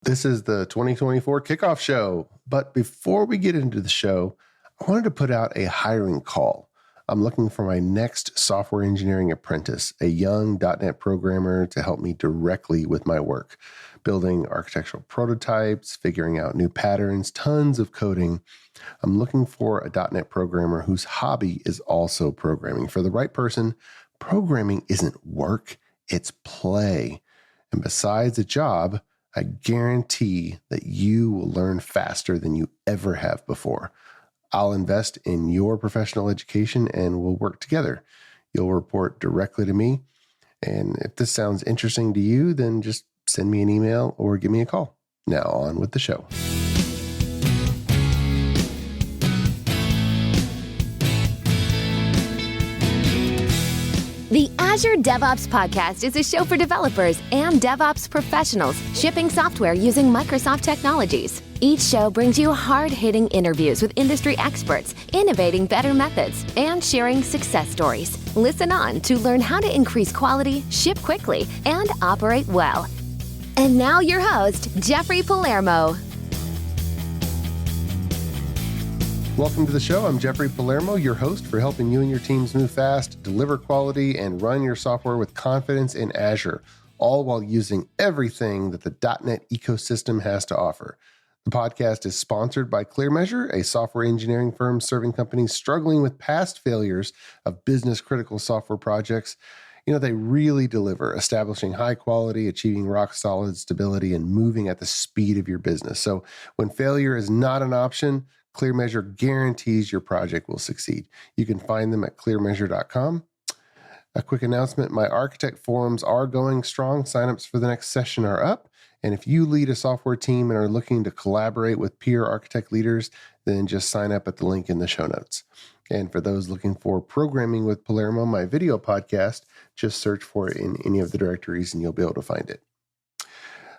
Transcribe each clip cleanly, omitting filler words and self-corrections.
This is the 2024 Kickoff show. But before we get into the show, I wanted to put out a hiring call. I'm looking for my next software engineering apprentice, a young .NET programmer to help me directly with my work, building architectural prototypes, figuring out new patterns, tons of coding. I'm looking for a .NET programmer whose hobby is also programming. For the right person, programming isn't work, it's play. And besides a job, I guarantee that you will learn faster than you ever have before. I'll invest in your professional education and we'll work together. You'll report directly to me. And if this sounds interesting to you, then just send me an email or give me a call. Now on with the show. The Azure DevOps Podcast is a show for developers and DevOps professionals shipping software using Microsoft technologies. Each show brings you hard-hitting interviews with industry experts, innovating better methods, and sharing success stories. Listen on to learn how to increase quality, ship quickly, and operate well. And now your host, Jeffrey Palermo. Welcome to the show. I'm Jeffrey Palermo, your host for helping you and your teams move fast, deliver quality, and run your software with confidence in Azure, all while using everything that the .NET ecosystem has to offer. The podcast is sponsored by ClearMeasure, a software engineering firm serving companies struggling with past failures of business-critical software projects. You know, they really deliver, establishing high quality, achieving rock-solid stability, and moving at the speed of your business. So when failure is not an option, ClearMeasure guarantees your project will succeed. You can find them at clearmeasure.com. A quick announcement, my architect forums are going strong. Signups for the next session are up. And if you lead a software team and are looking to collaborate with peer architect leaders, then just sign up at the link in the show notes. And for those looking for Programming with Palermo, my video podcast, just search for it in any of the directories and you'll be able to find it.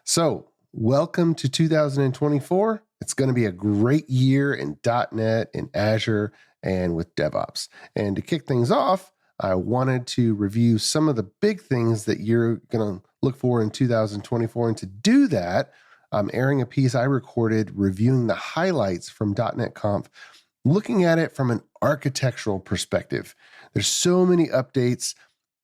So, welcome to 2024. It's going to be a great year in .NET, in Azure, and with DevOps. And to kick things off, I wanted to review some of the big things that you're going to look for in 2024. And to do that, I'm airing a piece I recorded reviewing the highlights from .NET Conf, looking at it from an architectural perspective. There's so many updates,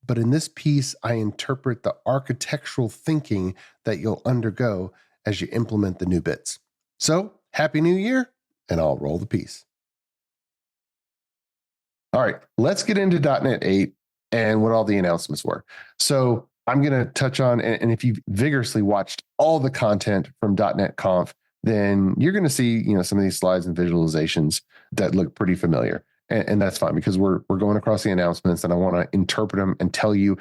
but in this piece, I interpret the architectural thinking that you'll undergo as you implement the new bits. So, Happy New Year, and I'll roll the piece. All right, let's get into .NET 8 and what all the announcements were. So I'm going to touch on, and if you've vigorously watched all the content from .NET Conf, then you're going to see, some of these slides and visualizations that look pretty familiar. And that's fine because we're going across the announcements and I want to interpret them and tell you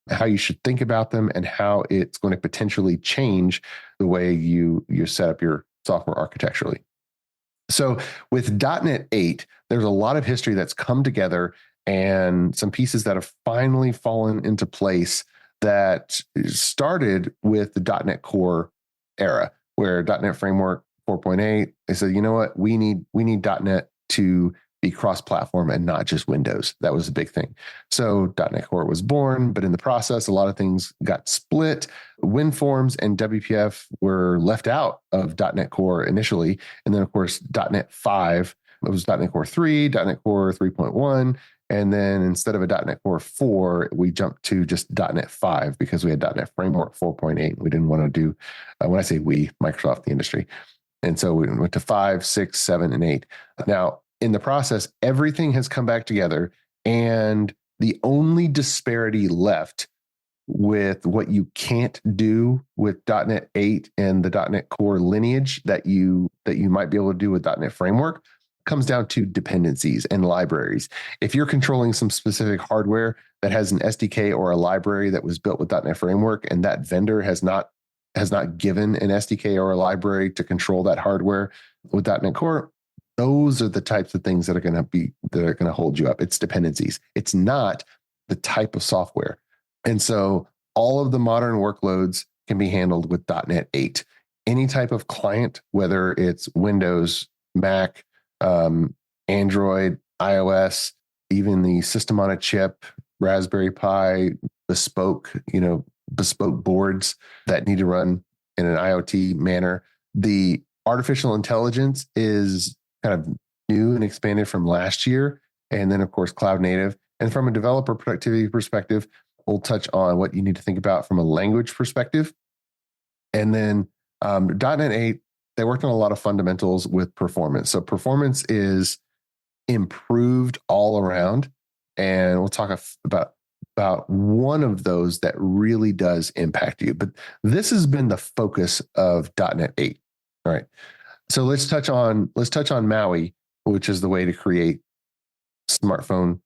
how you should think about them and how it's going to potentially change the way you set up your software architecturally. So with .NET 8, there's a lot of history that's come together and some pieces that have finally fallen into place that started with the .NET Core era, where .NET Framework 4.8, they said, you know what, we need .NET to be cross-platform and not just Windows. That was a big thing. So .NET Core was born, but in the process, a lot of things got split. WinForms and WPF were left out of .NET Core initially. And then, of course, .NET 5, it was .NET Core 3, .NET Core 3.1. And then instead of a .NET Core 4, we jumped to just .NET 5 because we had .NET Framework 4.8. We didn't want to do, when I say we, Microsoft, the industry. And so we went to 5, 6, 7, and 8. Now, in the process, everything has come back together, and the only disparity left with what you can't do with .NET 8 and the .NET Core lineage that you might be able to do with .NET Framework comes down to dependencies and libraries. If you're controlling some specific hardware that has an SDK or a library that was built with .NET Framework, and that vendor has not given an SDK or a library to control that hardware with .NET Core, those are the types of things that are going to hold you up. It's dependencies. It's not the type of software. And so all of the modern workloads can be handled with .NET 8. Any type of client, whether it's Windows, Mac, Android, iOS, even the system on a chip, Raspberry Pi, bespoke boards that need to run in an IoT manner. The artificial intelligence is kind of new and expanded from last year. And then, of course, cloud native. And from a developer productivity perspective, we'll touch on what you need to think about from a language perspective. And then .NET 8, they worked on a lot of fundamentals with performance. So performance is improved all around. And we'll talk about one of those that really does impact you. But this has been the focus of .NET 8. All right. So let's touch on Maui, which is the way to create smartphone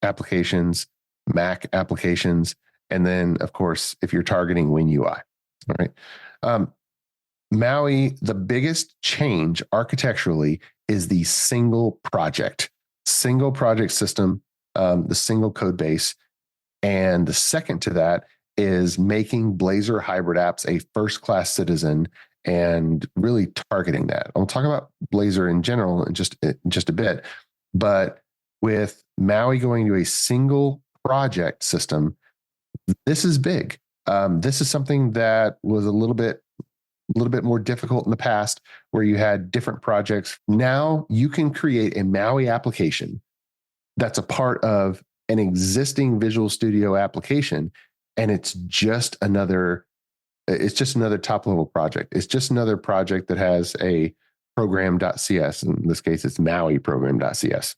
applications, Mac applications, and then, of course, if you're targeting WinUI. All right. Maui, the biggest change architecturally is the single project system, the single code base. And the second to that is making Blazor hybrid apps a first-class citizen and really targeting that. I'll talk about Blazor in general in just a bit, but with Maui going to a single project system, this is big. This is something that was a little bit more difficult in the past, where you had different projects. Now you can create a Maui application that's a part of an existing Visual Studio application, and it's just another top level project. It's just another project that has a program.cs. In this case, it's Maui program.cs.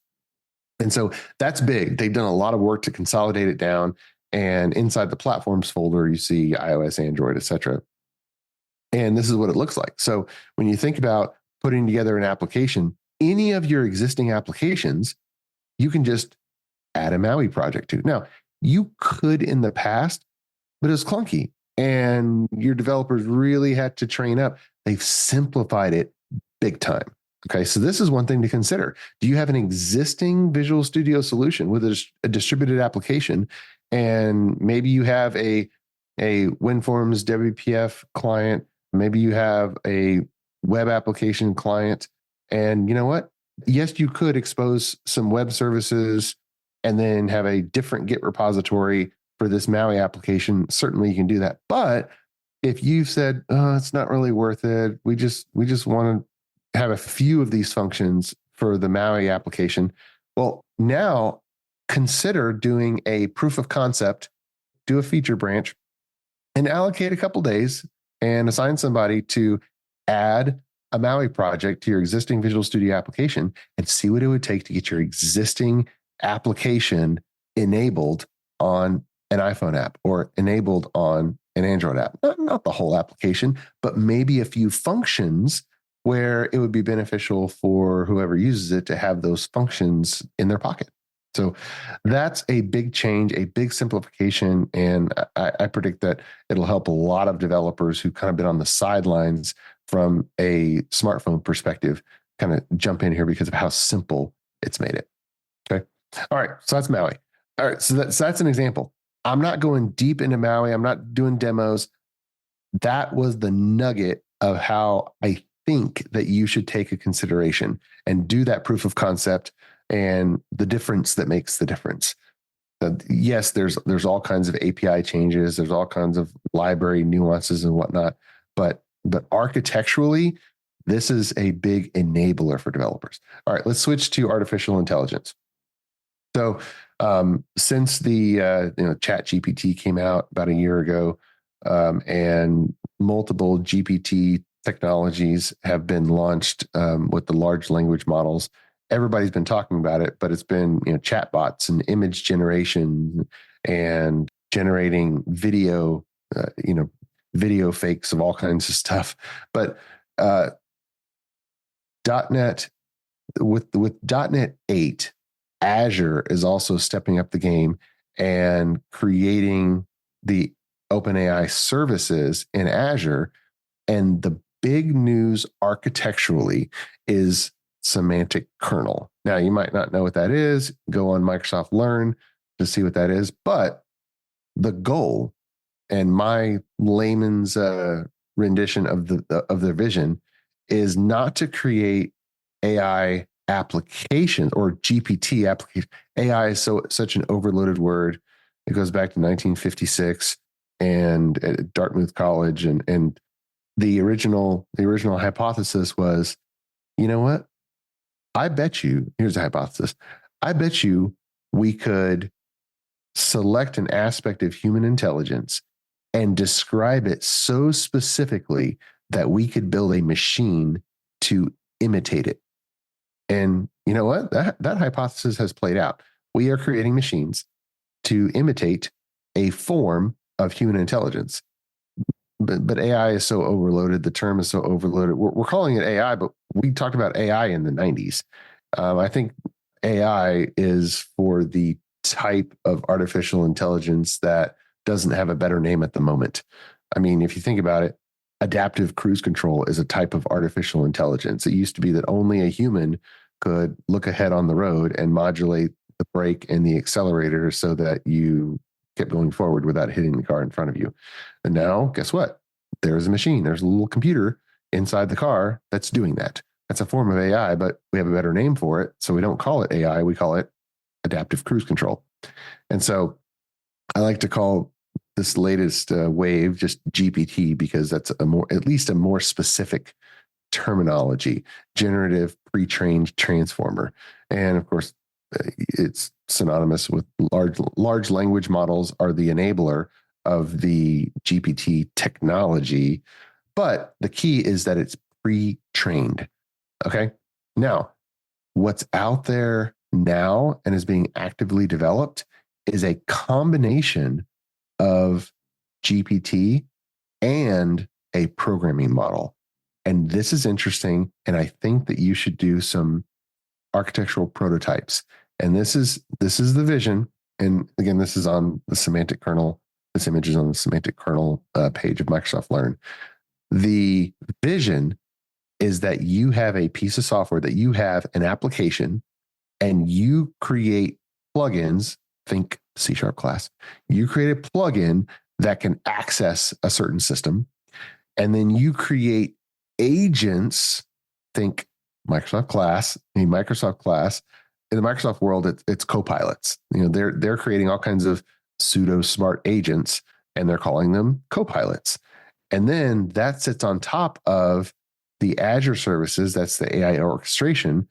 And so that's big. They've done a lot of work to consolidate it down. And inside the platforms folder, you see iOS, Android, et cetera. And this is what it looks like. So when you think about putting together an application, any of your existing applications, you can just add a Maui project to. Now, you could in the past, but it was clunky and your developers really had to train up. They've simplified it big time. Okay, so this is one thing to consider. Do you have an existing Visual Studio solution with a distributed application, and maybe you have a WinForms WPF client, maybe you have a web application client, and you know what? Yes, you could expose some web services and then have a different Git repository for this Maui application. Certainly you can do that. But if you've said, oh, it's not really worth it, we just want to have a few of these functions for the Maui application. Well, now consider doing a proof of concept, do a feature branch, and allocate a couple days and assign somebody to add a Maui project to your existing Visual Studio application and see what it would take to get your existing application enabled on an iPhone app or enabled on an Android app. Not the whole application, but maybe a few functions where it would be beneficial for whoever uses it to have those functions in their pocket. So that's a big change, a big simplification. And I predict that it'll help a lot of developers who kind of been on the sidelines from a smartphone perspective kind of jump in here because of how simple it's made it. Okay. All right. So that's Maui. All right. So that's an example. I'm not going deep into Maui. I'm not doing demos. That was the nugget of how I think that you should take a consideration and do that proof of concept and the difference that makes the difference. Yes, there's all kinds of API changes. There's all kinds of library nuances and whatnot. But architecturally, this is a big enabler for developers. All right, let's switch to artificial intelligence. So since the Chat GPT came out about a year ago, and multiple GPT technologies have been launched with the large language models, everybody's been talking about it, but it's been chatbots and image generation and generating video, video fakes of all kinds of stuff. But .NET with .NET 8, Azure is also stepping up the game and creating the OpenAI services in Azure. And the big news architecturally is semantic kernel. Now, you might not know what that is. Go on Microsoft Learn to see what that is. But the goal, and my layman's rendition of their vision, is not to create AI applications or GPT application. AI is such an overloaded word. It goes back to 1956 and at Dartmouth College, and the original hypothesis was, you know what? I bet you, here's the hypothesis. I bet you we could select an aspect of human intelligence and describe it so specifically that we could build a machine to imitate it. And you know what? That hypothesis has played out. We are creating machines to imitate a form of human intelligence. But AI is so overloaded. The term is so overloaded. We're calling it AI, but we talked about AI in the 90s. I think AI is for the type of artificial intelligence that doesn't have a better name at the moment. I mean, if you think about it, adaptive cruise control is a type of artificial intelligence. It used to be that only a human could look ahead on the road and modulate the brake and the accelerator so that you kept going forward without hitting the car in front of you. And now, guess what? There's a machine. There's a little computer inside the car that's doing that. That's a form of AI, but we have a better name for it. So we don't call it AI. We call it adaptive cruise control. And so I like to call this latest wave just GPT because that's at least a more specific terminology, generative pre-trained transformer. And of course, it's synonymous with large language models are the enabler of the GPT technology. But the key is that it's pre-trained. Okay. Now, what's out there now and is being actively developed is a combination of GPT and a programming model. And this is interesting. And I think that you should do some architectural prototypes. And this is the vision. And again, this is on the semantic kernel. This image is on the semantic kernel page of Microsoft Learn. The vision is that you have a piece of software, that you have an application, and you create plugins. Think C# class. You create a plugin that can access a certain system, and then you create agents. Think Microsoft class. In the Microsoft world, it's copilots. You know, they're creating all kinds of pseudo smart agents, and they're calling them copilots. And then that sits on top of the Azure services. That's the AI orchestration,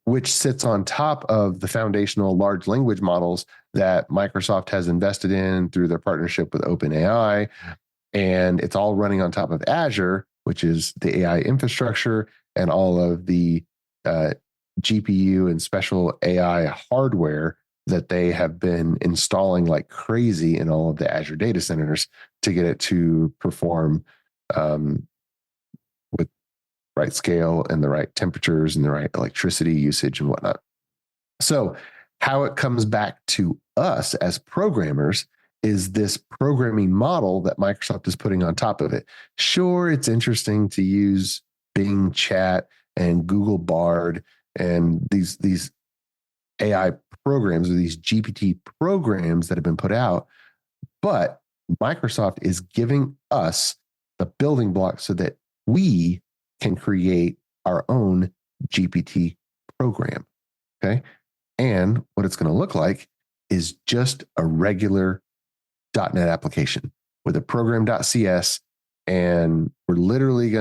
which sits on top of the foundational large language models that Microsoft has invested in through their partnership with OpenAI. And it's all running on top of Azure, which is the AI infrastructure and all of the GPU and special AI hardware that they have been installing like crazy in all of the Azure data centers to get it to perform with right scale and the right temperatures and the right electricity usage and whatnot. So how it comes back to us as programmers is this programming model that Microsoft is putting on top of it. Sure, it's interesting to use Bing Chat and Google Bard and these AI programs or these GPT programs that have been put out, but Microsoft is giving us the building blocks so that we can create our own GPT program. Okay. And what it's going to look like is just a regular .NET application with a program.cs. And we're literally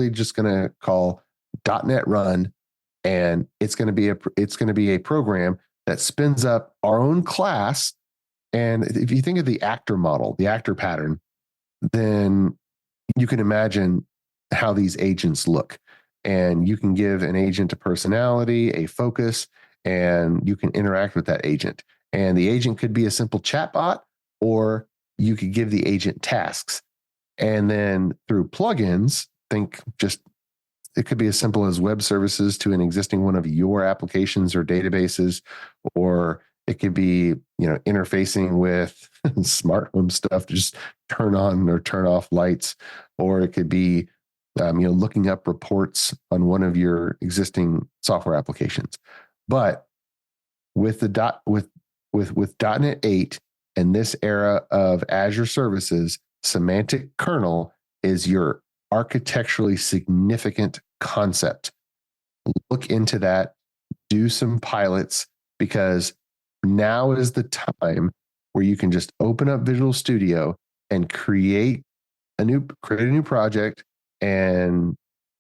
just going to call .NET run. And it's going to be a program that spins up our own class. And if you think of the actor model, the actor pattern, then you can imagine how these agents look. And you can give an agent a personality, a focus, and you can interact with that agent. And the agent could be a simple chatbot, or you could give the agent tasks. And then through plugins, it could be as simple as web services to an existing one of your applications or databases, or it could be, interfacing with smart home stuff to just turn on or turn off lights, or it could be, looking up reports on one of your existing software applications. But with with .NET 8 and this era of Azure services, semantic kernel is your architecturally significant concept. Look into that, do some pilots, because now is the time where you can just open up Visual Studio and create create a new project and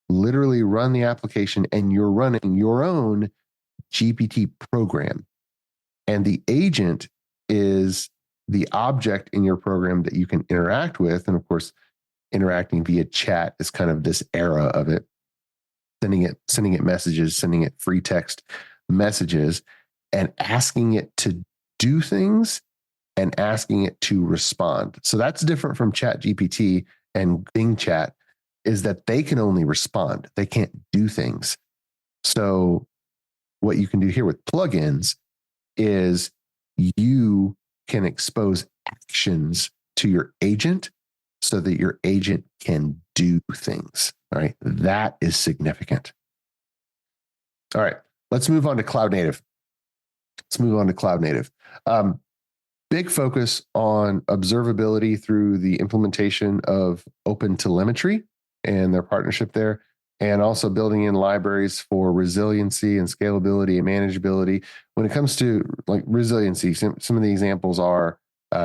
literally run the application, and you're running your own GPT program. And the agent is the object in your program that you can interact with. And of course, interacting via chat is kind of this era of it. Sending it messages, sending it free text messages, and asking it to do things and asking it to respond. So that's different from Chat GPT and Bing Chat, is that they can only respond. They can't do things. So what you can do here with plugins is you can expose actions to your agent so that your agent can do things. All right. That is significant. All right. Let's move on to cloud native. Big focus on observability through the implementation of OpenTelemetry and their partnership there, and also building in libraries for resiliency and scalability and manageability. When it comes to like resiliency, some of the examples are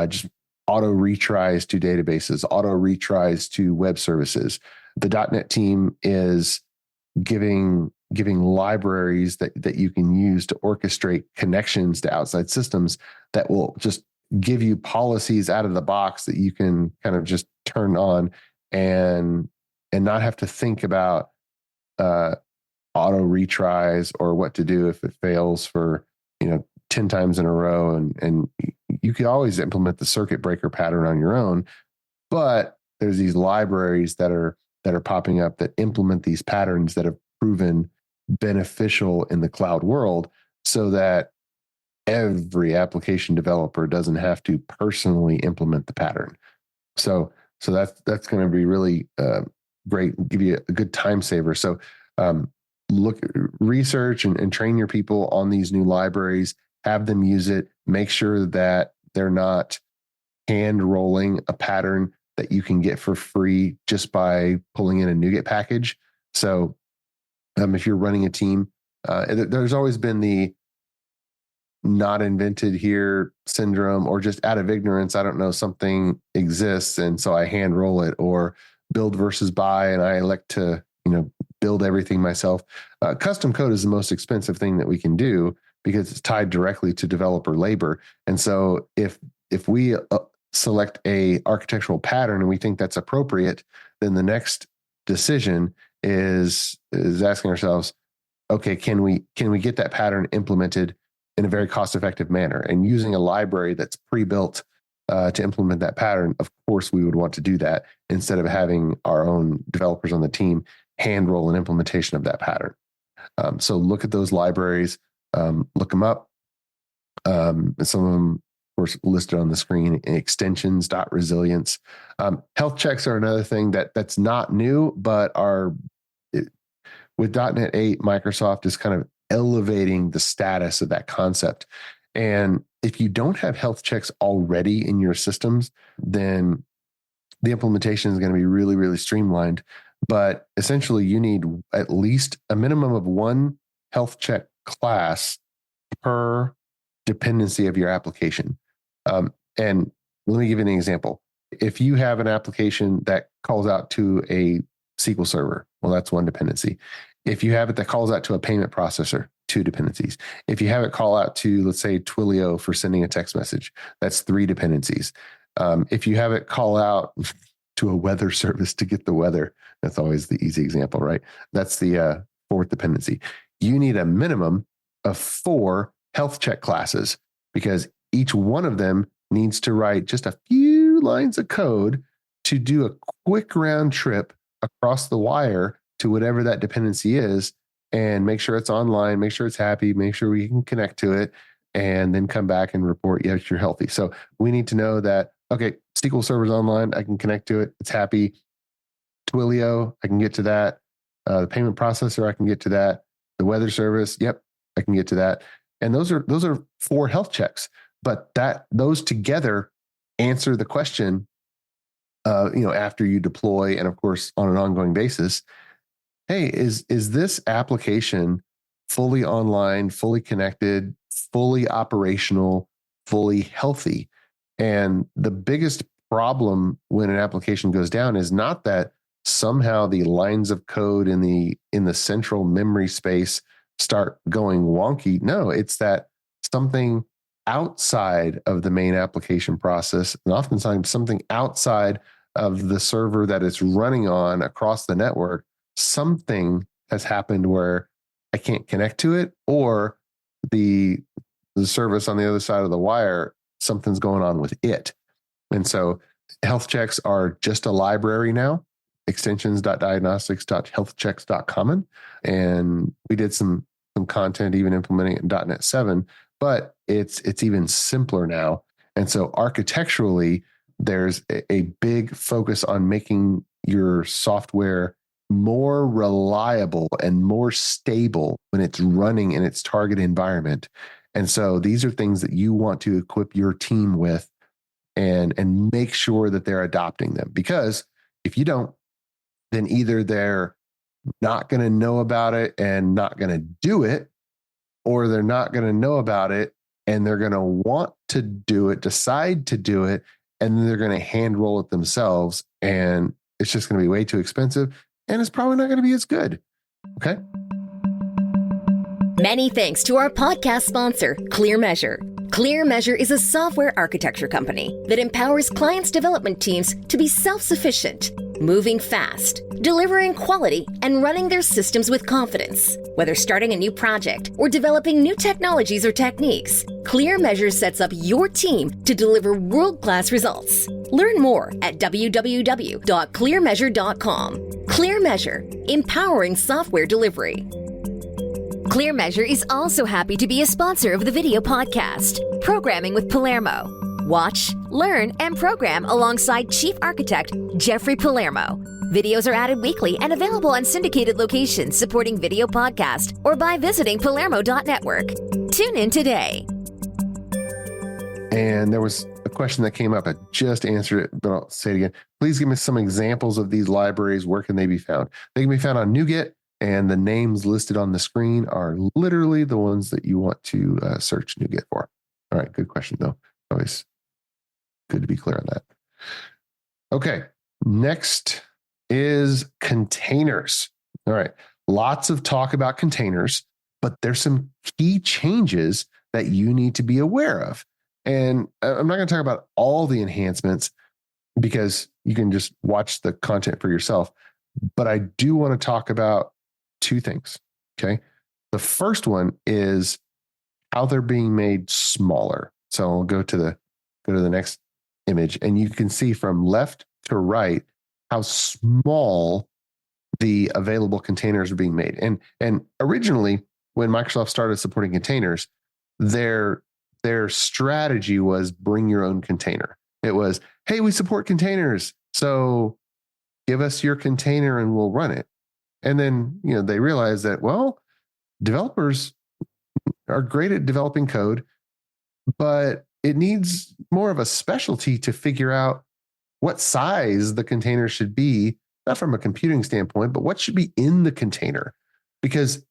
just auto retries to databases, auto retries to web services. The .NET team is giving libraries that you can use to orchestrate connections to outside systems that will just give you policies out of the box that you can kind of just turn on and not have to think about auto retries or what to do if it fails for 10 times in a row. And you can always implement the circuit breaker pattern on your own, but there's these libraries that are popping up that implement these patterns that have proven beneficial in the cloud world, so that every application developer doesn't have to personally implement the pattern. So that's going to be really great, give you a good time saver. So research and train your people on these new libraries, have them use it, make sure that they're not hand rolling a pattern that you can get for free just by pulling in a NuGet package. So if you're running a team, there's always been the not invented here syndrome, or just out of ignorance, I don't know something exists, and so I hand roll it, or build versus buy, and I elect to build everything myself. Custom code is the most expensive thing that we can do because it's tied directly to developer labor. And so if we select a architectural pattern and we think that's appropriate, then the next decision is asking ourselves, okay, can we get that pattern implemented in a very cost-effective manner? And using a library that's pre-built to implement that pattern, of course, we would want to do that instead of having our own developers on the team hand roll an implementation of that pattern. So look at those libraries, look them up. Some of them, of course, listed on the screen: extensions.resilience. Health checks are another thing that's not new, but with .NET 8, Microsoft is kind of elevating the status of that concept. And if you don't have health checks already in your systems, then the implementation is going to be really, really streamlined. But essentially, you need at least a minimum of one health check class per dependency of your application. And let me give you an example. If you have an application that calls out to a SQL server, well, that's one dependency. If you have it that calls out to a payment processor, 2 dependencies. If you have it call out to, let's say, Twilio for sending a text message, that's 3 dependencies. If you have it call out to a weather service to get the weather, that's always the easy example, right? That's the 4th dependency. You need a minimum of 4 health check classes, because each one of them needs to write just a few lines of code to do a quick round trip across the wire to whatever that dependency is, and make sure it's online, make sure it's happy, make sure we can connect to it, and then come back and report, yes, you're healthy. So we need to know that, okay, SQL Server's online, I can connect to it, it's happy. Twilio, I can get to that. The payment processor, I can get to that. The weather service, yep, I can get to that. And those are 4 health checks, but those together answer the question, after you deploy, and of course on an ongoing basis. Hey, is this application fully online, fully connected, fully operational, fully healthy? And the biggest problem when an application goes down is not that somehow the lines of code in the central memory space start going wonky. No, it's that something outside of the main application process, and oftentimes something outside of the server that it's running on across the network, something has happened where I can't connect to it, or the service on the other side of the wire, something's going on with it. And so health checks are just a library now, extensions.diagnostics.healthchecks.common. And we did some content even implementing it in .NET 7, but it's even simpler now. And so architecturally, there's a big focus on making your software more reliable and more stable when it's running in its target environment. And so these are things that you want to equip your team with and make sure that they're adopting them. Because if you don't, then either they're not going to know about it and not going to do it, or they're not going to know about it and they're going to want to do it, decide to do it, and then they're going to hand roll it themselves. And it's just going to be way too expensive. And it's probably not going to be as good. Okay. Many thanks to our podcast sponsor, ClearMeasure. ClearMeasure is a software architecture company that empowers clients' development teams to be self-sufficient, moving fast, delivering quality, and running their systems with confidence. Whether starting a new project or developing new technologies or techniques, ClearMeasure sets up your team to deliver world-class results. Learn more at www.clearmeasure.com. ClearMeasure, empowering software delivery. ClearMeasure is also happy to be a sponsor of the video podcast, Programming with Palermo. Watch, learn, and program alongside Chief Architect Jeffrey Palermo. Videos are added weekly and available on syndicated locations supporting video podcast or by visiting palermo.network. Tune in today. And there was a question that came up. I just answered it, but I'll say it again. Please give me some examples of these libraries. Where can they be found? They can be found on NuGet, and the names listed on the screen are literally the ones that you want to search NuGet for. All right, good question, though. Always good to be clear on that. Okay, next is containers. All right, lots of talk about containers, but there's some key changes that you need to be aware of. And I'm not going to talk about all the enhancements because you can just watch the content for yourself. But I do want to talk about two things. Okay. The first one is how they're being made smaller. So I'll go to the next image, and you can see from left to right how small the available containers are being made. And originally, when Microsoft started supporting containers, their strategy was bring your own container. It was, hey, we support containers, so give us your container and we'll run it. And then, they realized that, well, developers are great at developing code, but it needs more of a specialty to figure out what size the container should be, not from a computing standpoint, but what should be in the container. Because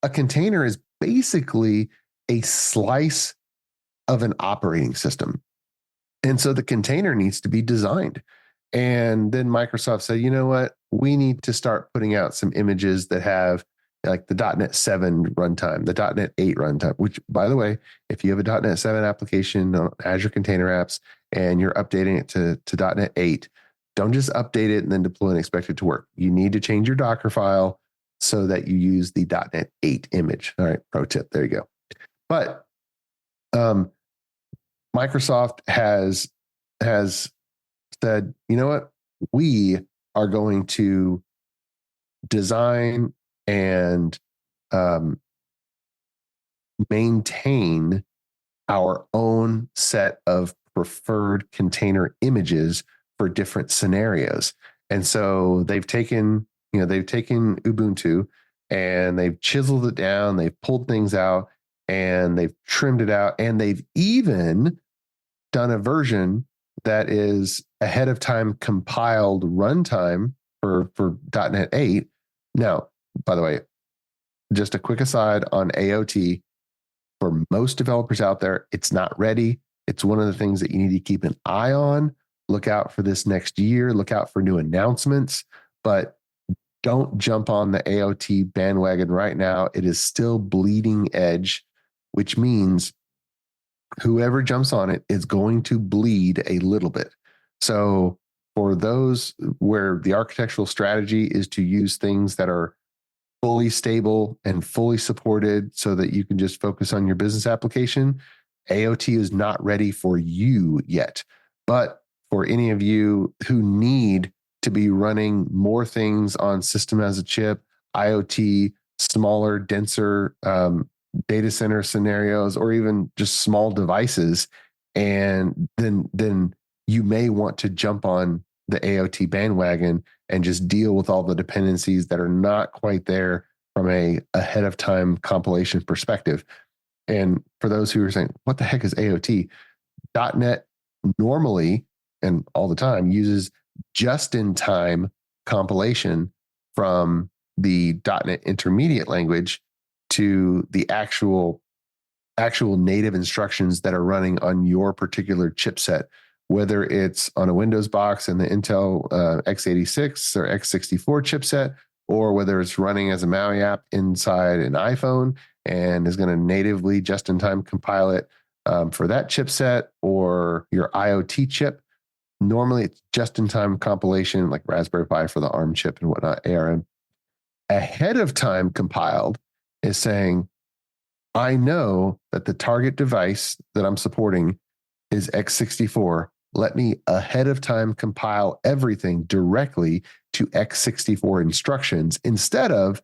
a container is basically a slice of an operating system. And so the container needs to be designed. And then Microsoft said, you know what? We need to start putting out some images that have like the .NET 7 runtime, the .NET 8 runtime, which, by the way, if you have a .NET 7 application on Azure Container Apps and you're updating it to .NET 8, don't just update it and then deploy and expect it to work. You need to change your Docker file so that you use the .NET 8 image. All right, pro tip, there you go. But Microsoft has said, you know what? We are going to design and maintain our own set of preferred container images for different scenarios. And so they've taken Ubuntu and they've chiseled it down, they've pulled things out and they've trimmed it out, and they've even done a version that is ahead of time compiled runtime for .NET 8. Now, by the way, just a quick aside on AOT, for most developers out there, it's not ready. It's one of the things that you need to keep an eye on. look out for this next year, look out for new announcements, but don't jump on the AOT bandwagon right now. It is still bleeding edge, which means whoever jumps on it is going to bleed a little bit. So for those where the architectural strategy is to use things that are fully stable and fully supported so that you can just focus on your business application, AOT is not ready for you yet. But for any of you who need to be running more things on system as a chip, IoT, smaller, denser data center scenarios, or even just small devices, and then you may want to jump on the AOT bandwagon and just deal with all the dependencies that are not quite there from a ahead of time compilation perspective. And for those who are saying, what the heck is AOT? .NET normally and all the time uses just-in-time compilation from the .NET Intermediate language to the actual native instructions that are running on your particular chipset, whether it's on a Windows box and the Intel x86 or x64 chipset, or whether it's running as a Maui app inside an iPhone and is going to natively just-in-time compile it for that chipset or your IoT chip. Normally, it's just-in-time compilation like Raspberry Pi for the ARM chip and whatnot, ARM. Ahead of time compiled is saying, I know that the target device that I'm supporting is x64. Let me ahead of time compile everything directly to x64 instructions instead of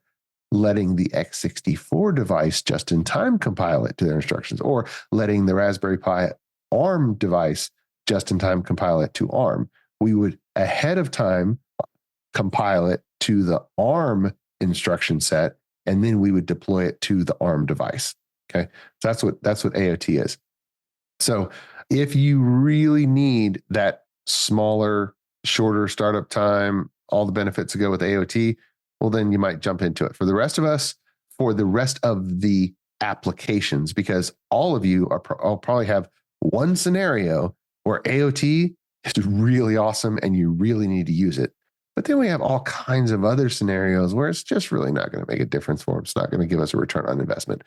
letting the x64 device just in time compile it to their instructions, or letting the Raspberry Pi ARM device just in time compile it to ARM. We would ahead of time compile it to the ARM instruction set, and then we would deploy it to the ARM device. Okay. So that's what AOT is. So if you really need that smaller, shorter startup time, all the benefits that go with AOT, well, then you might jump into it. For the rest of us, for the rest of the applications, because all of you will probably have one scenario where AOT is really awesome and you really need to use it. But then we have all kinds of other scenarios where it's just really not going to make a difference for them. It's not going to give us a return on investment.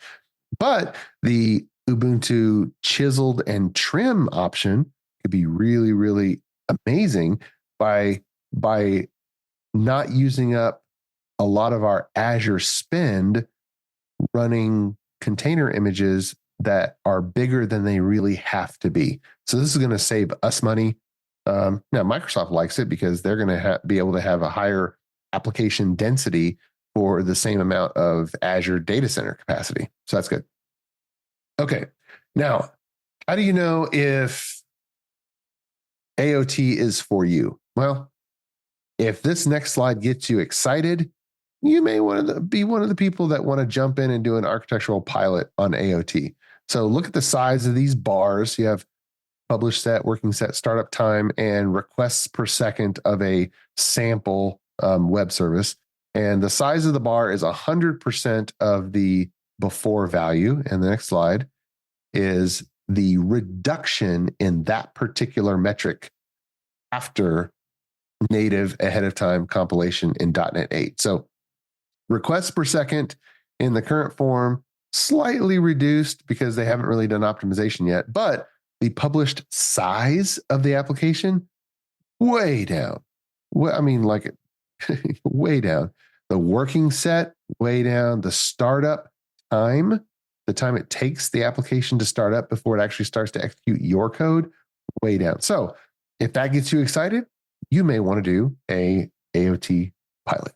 But the Ubuntu chiseled and trim option could be really, really amazing by not using up a lot of our Azure spend running container images that are bigger than they really have to be. So this is going to save us money. Now, Microsoft likes it because they're going to be able to have a higher application density for the same amount of Azure data center capacity. So that's good. Okay. Now, how do you know if AOT is for you? Well, if this next slide gets you excited, you may want to be one of the people that want to jump in and do an architectural pilot on AOT. So look at the size of these bars. You have published set, working set, startup time, and requests per second of a sample web service. And the size of the bar is 100% of the before value. And the next slide is the reduction in that particular metric after native ahead of time compilation in .NET 8. So requests per second in the current form, slightly reduced because they haven't really done optimization yet, but the published size of the application, way down. Well, I mean, like way down. The working set, way down. The startup time, the time it takes the application to start up before it actually starts to execute your code, way down. So if that gets you excited, you may want to do a AOT pilot.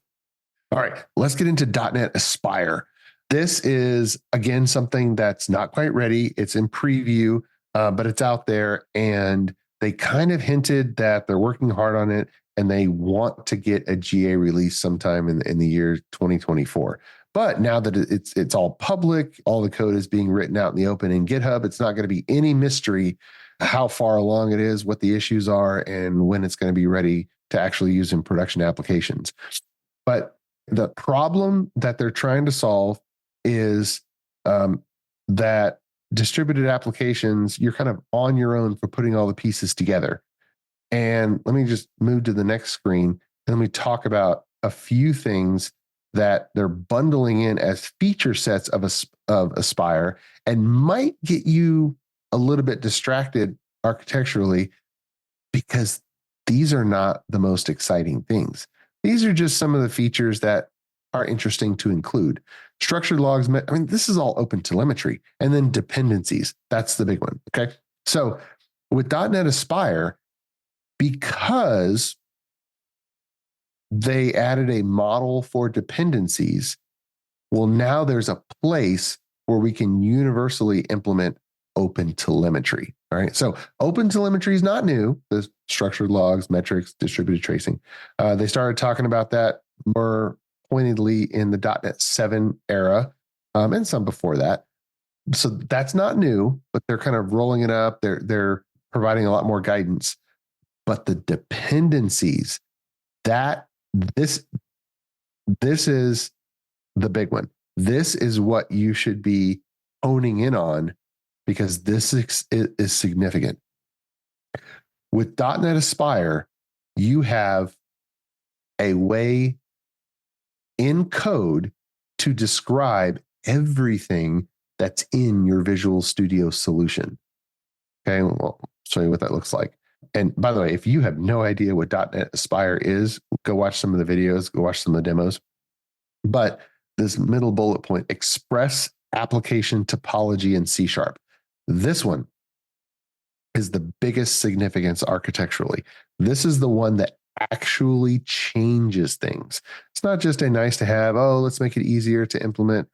All right, let's get into .NET Aspire. This is, again, something that's not quite ready. It's in preview, but it's out there. And they kind of hinted that they're working hard on it and they want to get a GA release sometime in the year 2024. But now that it's all public, all the code is being written out in the open in GitHub, it's not going to be any mystery how far along it is, what the issues are, and when it's going to be ready to actually use in production applications. But the problem that they're trying to solve is that distributed applications, you're kind of on your own for putting all the pieces together. And let me just move to the next screen and let me talk about a few things that they're bundling in as feature sets of Aspire and might get you a little bit distracted architecturally because these are not the most exciting things. These are just some of the features that are interesting to include. Structured logs, this is all open telemetry. And then dependencies, that's the big one, okay? So with .NET Aspire, because they added a model for dependencies, well, now there's a place where we can universally implement open telemetry. All right. So open telemetry is not new. The structured logs, metrics, distributed tracing. They started talking about that more pointedly in the .NET 7 era, and some before that. So that's not new, but they're kind of rolling it up. They're providing a lot more guidance. But the dependencies, this is the big one. This is what you should be honing in on because this is significant. With .NET Aspire, you have a way in code to describe everything that's in your Visual Studio solution. Okay, well, I'll show you what that looks like. And by the way, if you have no idea what .NET Aspire is, go watch some of the videos, go watch some of the demos. But this middle bullet point, express application topology in C#. This one is the biggest significance architecturally. This is the one that actually changes things. It's not just a nice to have, oh, let's make it easier to implement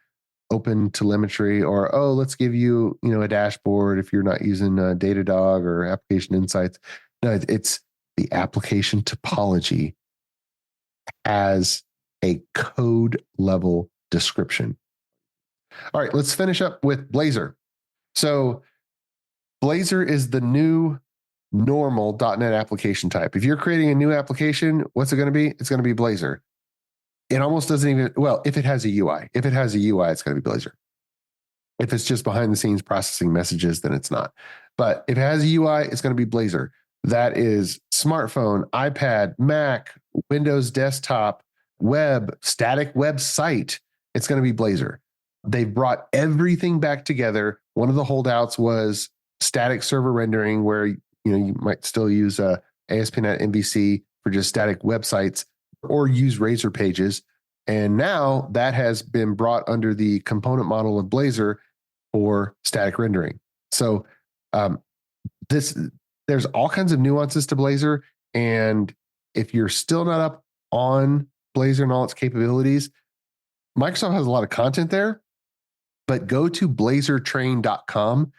open telemetry, or, oh, let's give you, a dashboard if you're not using Datadog or Application Insights. No, it's the application topology as a code level description. All right, let's finish up with Blazor. So Blazor is the new normal .NET application type. If you're creating a new application, what's it going to be? It's going to be Blazor. It almost doesn't even, well, if it has a UI. If it has a UI, it's going to be Blazor. If it's just behind the scenes processing messages, then it's not. But if it has a UI, it's going to be Blazor. That is smartphone, iPad, Mac, Windows desktop, web, static website. It's going to be Blazor. They've brought everything back together. One of the holdouts was static server rendering, where you might still use ASP.NET MVC for just static websites or use Razor pages. And now that has been brought under the component model of Blazor for static rendering. So there's all kinds of nuances to Blazor. And if you're still not up on Blazor and all its capabilities, Microsoft has a lot of content there, but go to blazortrain.com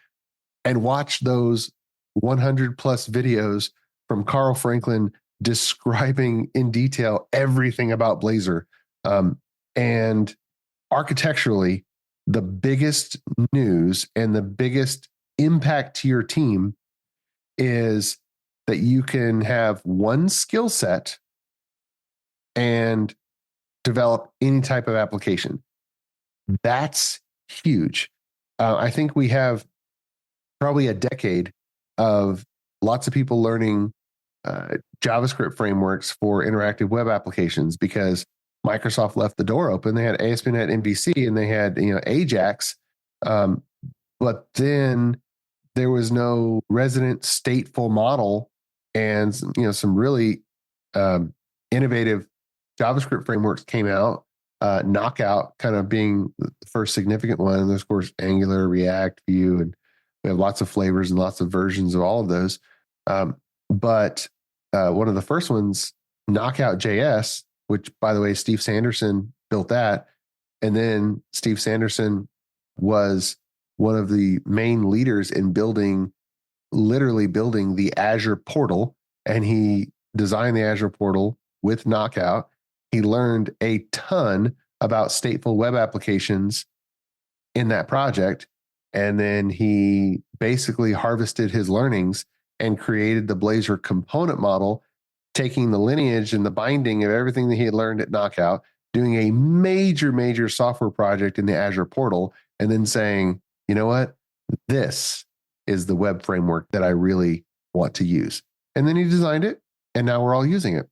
and watch those 100 plus videos from Carl Franklin describing in detail everything about Blazor. And architecturally, the biggest news and the biggest impact to your team is that you can have one skill set and develop any type of application. That's huge. I think we have probably a decade of lots of people learning JavaScript frameworks for interactive web applications because Microsoft left the door open. They had ASP.NET MVC and they had Ajax, but then there was no resident stateful model, and some really innovative JavaScript frameworks came out. Knockout kind of being the first significant one, and there's of course Angular, React, Vue, and we have lots of flavors and lots of versions of all of those. But one of the first ones, Knockout JS, which by the way, Steve Sanderson built that. And then Steve Sanderson was one of the main leaders in literally building the Azure portal. And he designed the Azure portal with Knockout. He learned a ton about stateful web applications in that project. And then he basically harvested his learnings and created the Blazor component model, taking the lineage and the binding of everything that he had learned at Knockout, doing a major, major software project in the Azure portal, and then saying, you know what? This is the web framework that I really want to use. and then he designed it, and now we're all using it.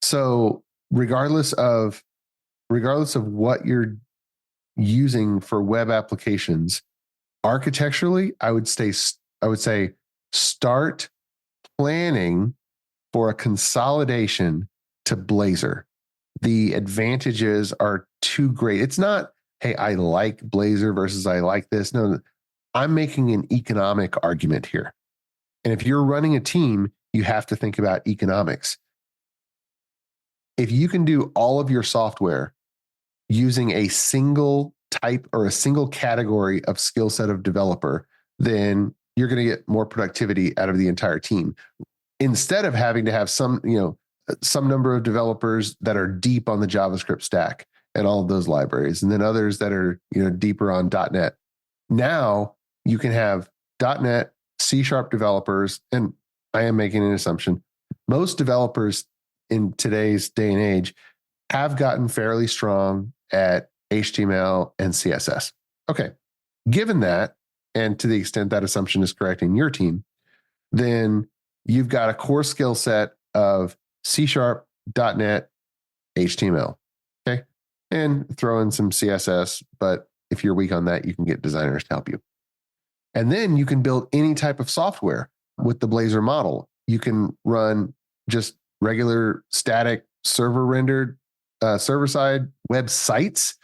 So regardless of what you're using for web applications, architecturally, I would say start planning for a consolidation to Blazor. The advantages are too great. It's not, hey, I like Blazor versus I like this. No, I'm making an economic argument here. And if you're running a team, you have to think about economics. If you can do all of your software using a single type or a single category of skill set of developer, then you're going to get more productivity out of the entire team. Instead of having to have some number of developers that are deep on the JavaScript stack and all of those libraries, and then others that are deeper on .NET. Now you can have .NET, C# developers, and I am making an assumption. Most developers in today's day and age have gotten fairly strong at HTML and CSS. Okay, given that, and to the extent that assumption is correct in your team, then you've got a core skill set of C#, .NET, HTML. Okay, and throw in some CSS, but if you're weak on that, you can get designers to help you. And then you can build any type of software with the Blazor model. You can run just regular static server rendered server-side websites.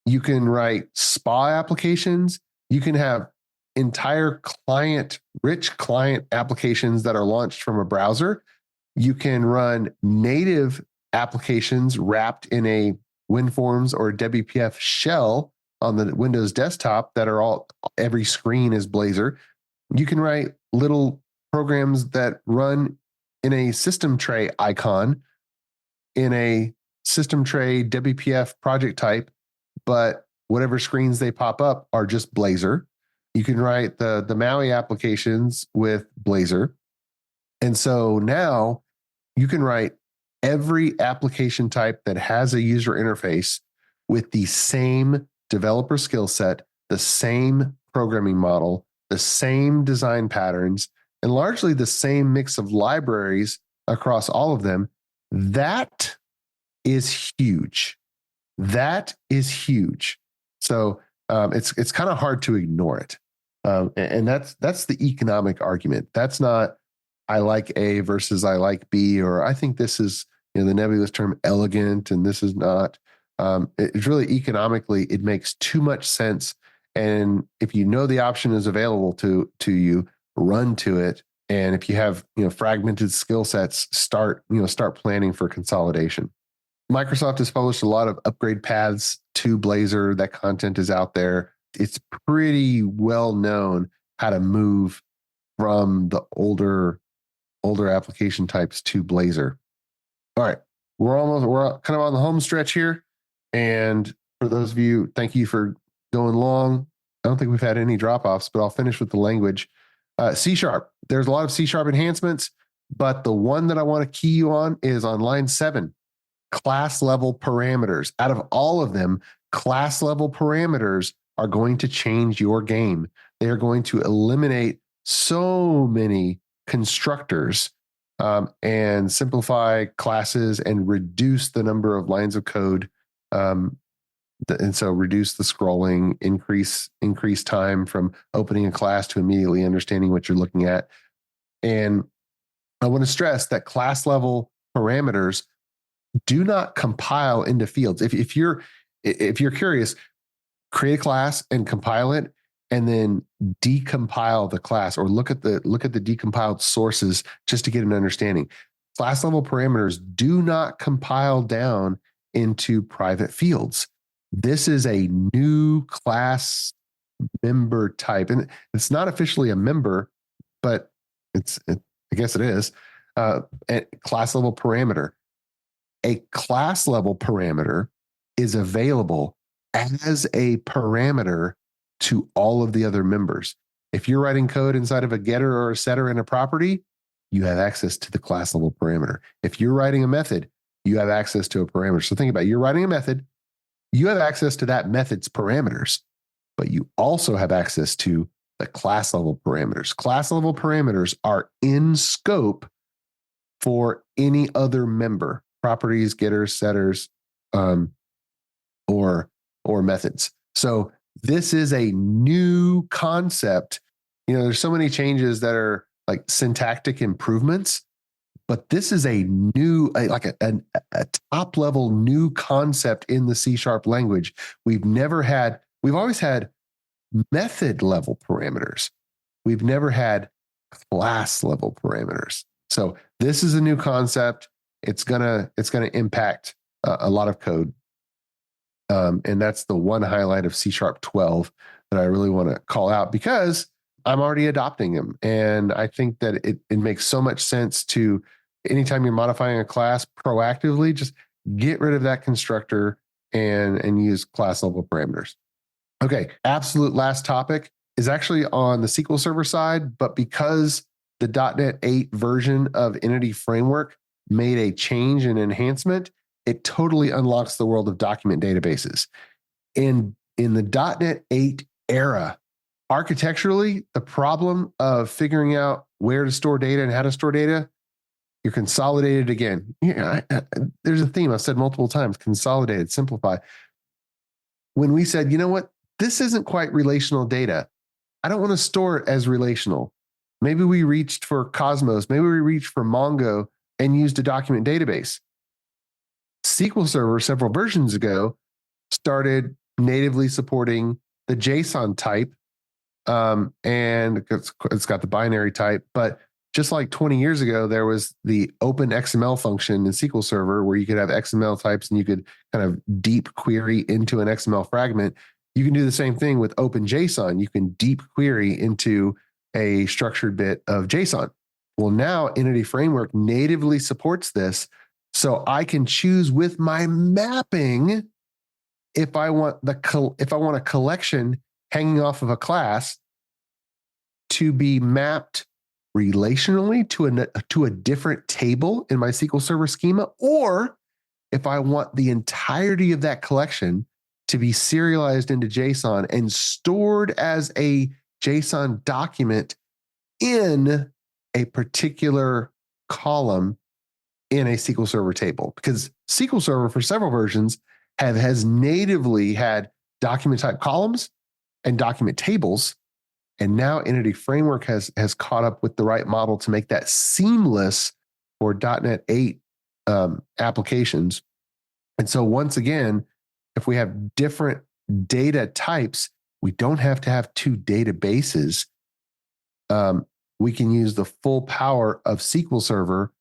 You can write SPA applications. You can have entire rich client applications that are launched from a browser. You can run native applications wrapped in a WinForms or WPF shell on the Windows desktop that are every screen is Blazor. You can write little programs that run in a system tray icon in a system tray WPF project type, but whatever screens they pop up are just Blazor. You can write the Maui applications with Blazor. And so now you can write every application type that has a user interface with the same developer skill set, the same programming model, the same design patterns, and largely the same mix of libraries across all of them. That is huge. That is huge. So it's kind of hard to ignore it. And that's the economic argument. That's not I like A versus I like B, or I think this is the nebulous term elegant and this is not. It's really economically, it makes too much sense. And if you know the option is available to you, run to it. And if you have fragmented skill sets, start planning for consolidation. Microsoft has published a lot of upgrade paths to Blazor. That content is out there. It's pretty well known how to move from the older application types to Blazor. All right, we're kind of on the home stretch here. And for those of you, thank you for going long. I don't think we've had any drop-offs, but I'll finish with the language. C#. There's a lot of C# enhancements, but the one that I want to key you on is on line 7, class level parameters. Out of all of them, class level parameters are going to change your game. They are going to eliminate so many constructors and simplify classes and reduce the number of lines of code. And so reduce the scrolling, increase time from opening a class to immediately understanding what you're looking at. And I want to stress that class level parameters do not compile into fields. If you're curious, create a class and compile it, and then decompile the class, or look at the decompiled sources just to get an understanding. Class level parameters do not compile down into private fields. This is a new class member type, and it's not officially a member, but I guess it is. A class level parameter. A class level parameter is available as a parameter to all of the other members. If you're writing code inside of a getter or a setter in a property, you have access to the class level parameter. If you're writing a method, you have access to a parameter. So think about it. You're writing a method, you have access to that method's parameters, but you also have access to the class level parameters. Class level parameters are in scope for any other member, properties, getters, setters, or methods. So this is a new concept. There's so many changes that are like syntactic improvements, but this is a new, a top level new concept in the C# language. We've always had method level parameters. We've never had class level parameters. So this is a new concept. It's gonna impact a lot of code. And that's the one highlight of C# 12 that I really want to call out, because I'm already adopting them. And I think that it makes so much sense to, anytime you're modifying a class proactively, just get rid of that constructor and use class level parameters. Okay, absolute last topic is actually on the SQL Server side, but because the .NET 8 version of Entity Framework made a change and enhancement, it totally unlocks the world of document databases. In the .NET 8 era, architecturally, the problem of figuring out where to store data and how to store data, you're consolidated again. There's a theme I've said multiple times: consolidated, simplify. When we said, you know what, this isn't quite relational data, I don't want to store it as relational. Maybe we reached for Cosmos, maybe we reached for Mongo and used a document database. SQL Server several versions ago started natively supporting the JSON type, and it's got the binary type. But just like 20 years ago, there was the open XML function in SQL Server where you could have XML types and you could kind of deep query into an XML fragment. You can do the same thing with open JSON. You can deep query into a structured bit of JSON. Well, now Entity Framework natively supports this. So I can choose with my mapping if I want a collection hanging off of a class to be mapped relationally to a different table in my SQL Server schema, or if I want the entirety of that collection to be serialized into JSON and stored as a JSON document in a particular column in a SQL Server table. Because SQL Server for several versions has natively had document type columns and document tables. And now Entity Framework has caught up with the right model to make that seamless for .NET 8 applications. And so once again, if we have different data types, we don't have to have two databases. We can use the full power of SQL Server,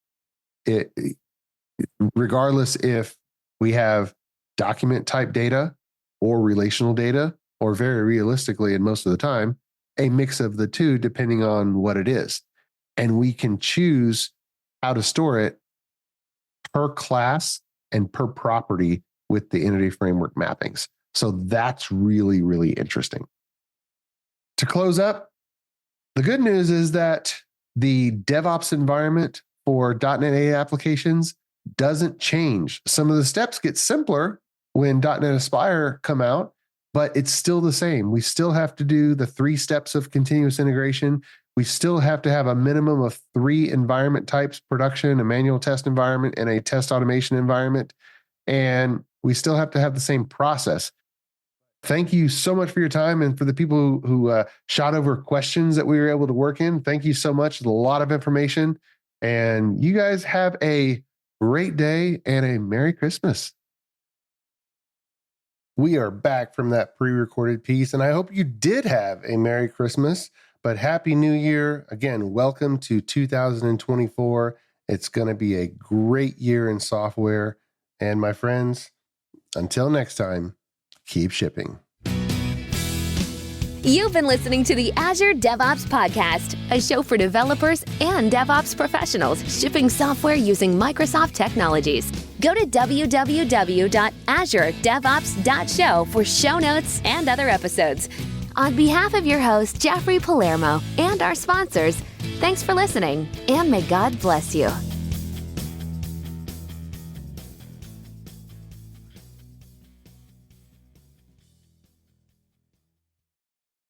regardless if we have document type data or relational data, or very realistically, and most of the time, a mix of the two, depending on what it is. And we can choose how to store it per class and per property with the Entity Framework mappings. So that's really, really interesting. To close up, the good news is that the DevOps environment for .NET 8 applications doesn't change. Some of the steps get simpler when .NET Aspire come out, but it's still the same. We still have to do the 3 steps of continuous integration. We still have to have a minimum of 3 environment types: production, a manual test environment, and a test automation environment. And we still have to have the same process. Thank you so much for your time, and for the people who shot over questions that we were able to work in. Thank you so much. A lot of information. And you guys have a great day and a Merry Christmas. We are back from that pre-recorded piece, and I hope you did have a Merry Christmas, but Happy New Year. Again, welcome to 2024. It's going to be a great year in software. And my friends, until next time, keep shipping. You've been listening to the Azure DevOps Podcast, a show for developers and DevOps professionals shipping software using Microsoft technologies. Go to www.azuredevops.show for show notes and other episodes. On behalf of your host, Jeffrey Palermo, and our sponsors, thanks for listening, and may God bless you.